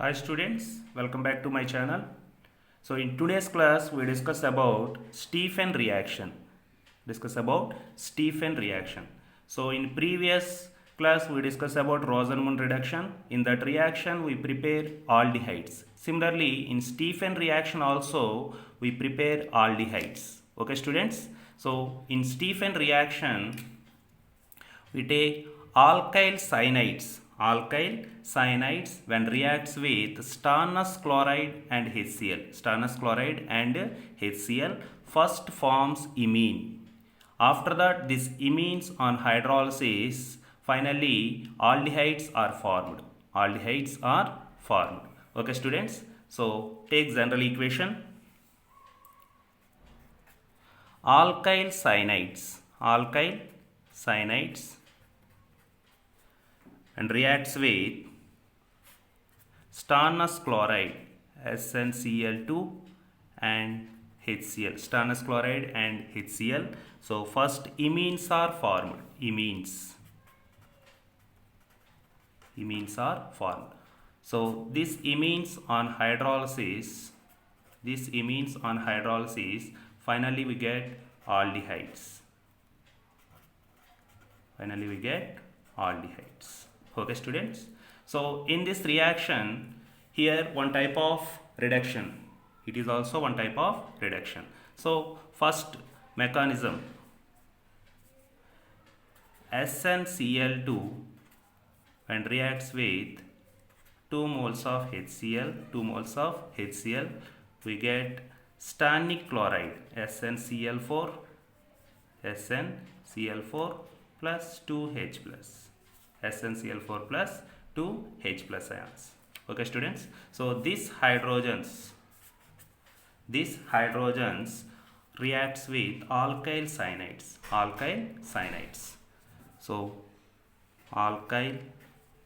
Hi students, welcome back to my channel. So in today's class we discuss about Stephen reaction. So in previous class we discussed about Rosenmund reduction. In that reaction we prepare aldehydes. Similarly in Stephen reaction also we prepare aldehydes. Okay students. So in Stephen reaction we take alkyl cyanides when reacts with stannous chloride and HCl. Stannous chloride and HCl first forms imine. After that, this imines on hydrolysis, finally aldehydes are formed. Okay students, so take general equation. Alkyl cyanides and reacts with stannous chloride SnCl2 and HCl. Stannous chloride and HCl. So first imines are formed. Imines are formed. So this imines on hydrolysis. Finally we get aldehydes. Okay students, so in this reaction here one type of reduction, it is also one type of reduction. So first mechanism, SnCl2 when reacts with 2 moles of HCl, we get stannic chloride SnCl4 plus 2H plus SnCl4 plus 2H plus ions. Okay students, so these hydrogens reacts with alkyl cyanides. So alkyl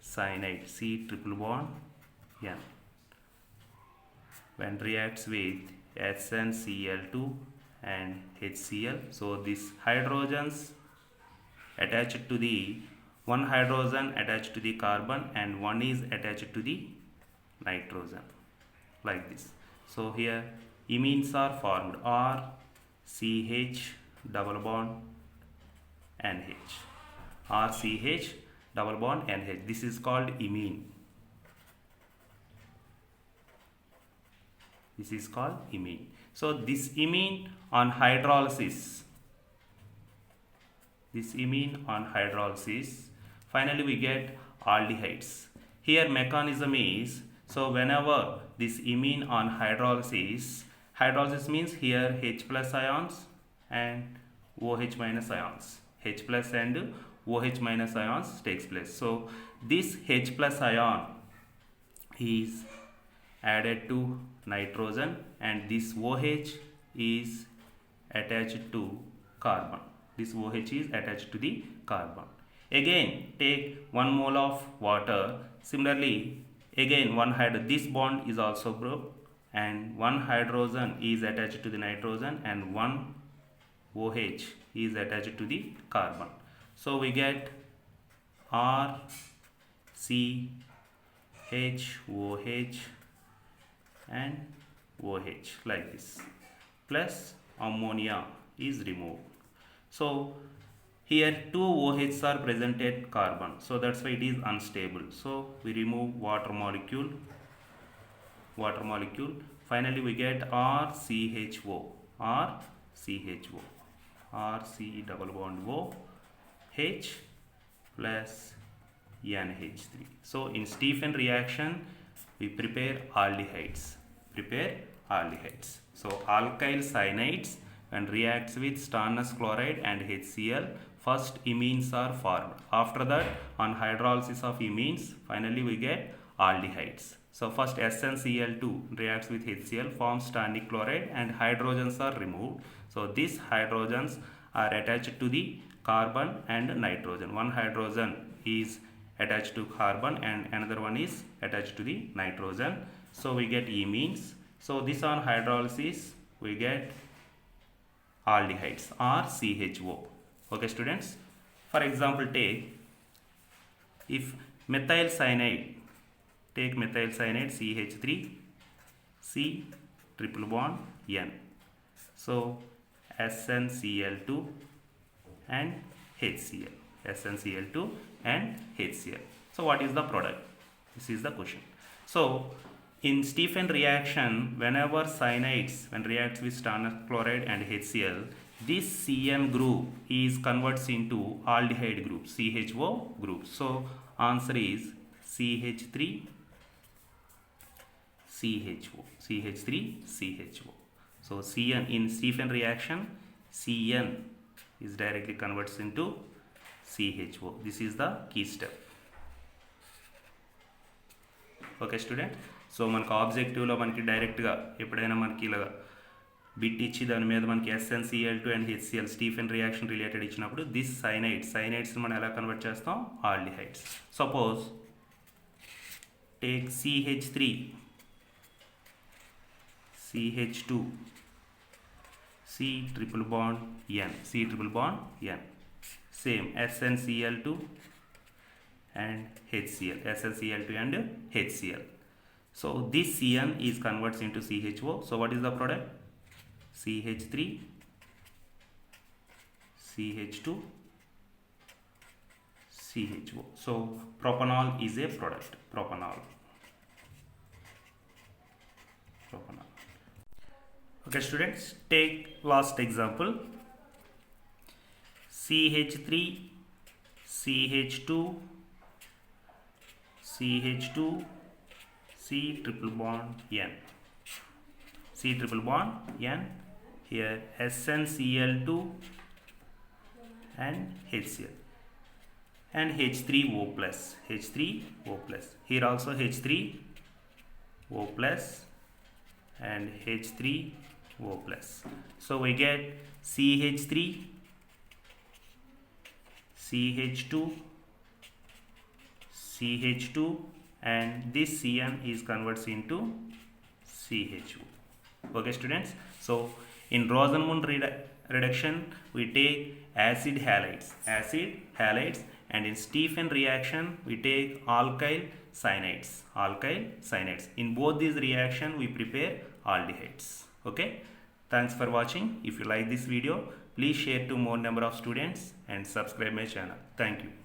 cyanide C triple bond N when reacts with SnCl2 and HCl. So these hydrogens attached to the one hydrogen attached to the carbon and one is attached to the nitrogen, like this. So here imines are formed, RCH double bond NH, RCH double bond NH. This is called imine. So this imine on hydrolysis, finally we get aldehydes. Here mechanism is, so whenever this imine on hydrolysis means here H plus ions and OH minus ions, H plus and OH minus ions takes place. So this H plus ion is added to nitrogen and this OH is attached to carbon. Again take 1 mole of water. Similarly again this bond is also broke and one hydrogen is attached to the nitrogen and one OH is attached to the carbon. So we get RCHOH and OH like this, plus ammonia is removed. So here 2 OHs are present at carbon, so that's why it is unstable. So we remove water molecule. Finally we get RCHO, RC double bond O H plus NH3. So in Stephen reaction we prepare aldehydes. So alkyl cyanides when reacts with stannous chloride and HCl, first imines are formed. After that on hydrolysis of imines, finally we get aldehydes. So first SnCl2 reacts with HCl, forms stannic chloride and hydrogens are removed. So these hydrogens are attached to the carbon and nitrogen. One hydrogen is attached to carbon and another one is attached to the nitrogen. So we get imines. So this on hydrolysis we get aldehydes, RCHO. Okay students, for example take if methyl cyanide take methyl cyanide CH3 C triple bond N. So SnCl2 and HCl. SnCl2 and HCl. So what is the product? This is the question. So in Stephen reaction, whenever cyanides when reacts with stannous chloride and HCl, this CN group is converts into aldehyde group, CHO group. So answer is CH3 CHO, CH3 CHO. So CN in Stephen reaction, CN is directly converts into CHO. This is the key step. Okay student, so మనకు ఆబ్జెక్టివ్లో మనకి డైరెక్ట్గా ఎప్పుడైనా మనకి ఇలా bit ఇచ్చి దాని మీద మనకి SnCl2 and HCl Stephen reaction related ఇచ్చినప్పుడు దిస్ సైనైడ్స్ని మనం ఎలా కన్వర్ట్ చేస్తాం? Aldehydes. Suppose take CH3 CH2 C triple bond N, C triple bond N. Same SnCl2 and HCl, SnCl2 and HCl. So this Cn is converts into CHO. So what is the product? CH3 CH2 CHO. So propanol is a product. Propanol. Okay students, take last example. CH3 CH2 CH2 C triple bond N. C triple bond N. Here SnCl2 and HCl and H3O plus. H3O plus. Here also H3O plus and H3O plus. So we get CH3 CH2 CH2 and this Cn is converts into CHO. Okay students, so in Rosenmund reduction we take acid halides and in Stephen reaction we take alkyl cyanides. In both these reaction we prepare aldehydes. Okay, thanks for watching. If you like this video, please share to more number of students and subscribe my channel. Thank you.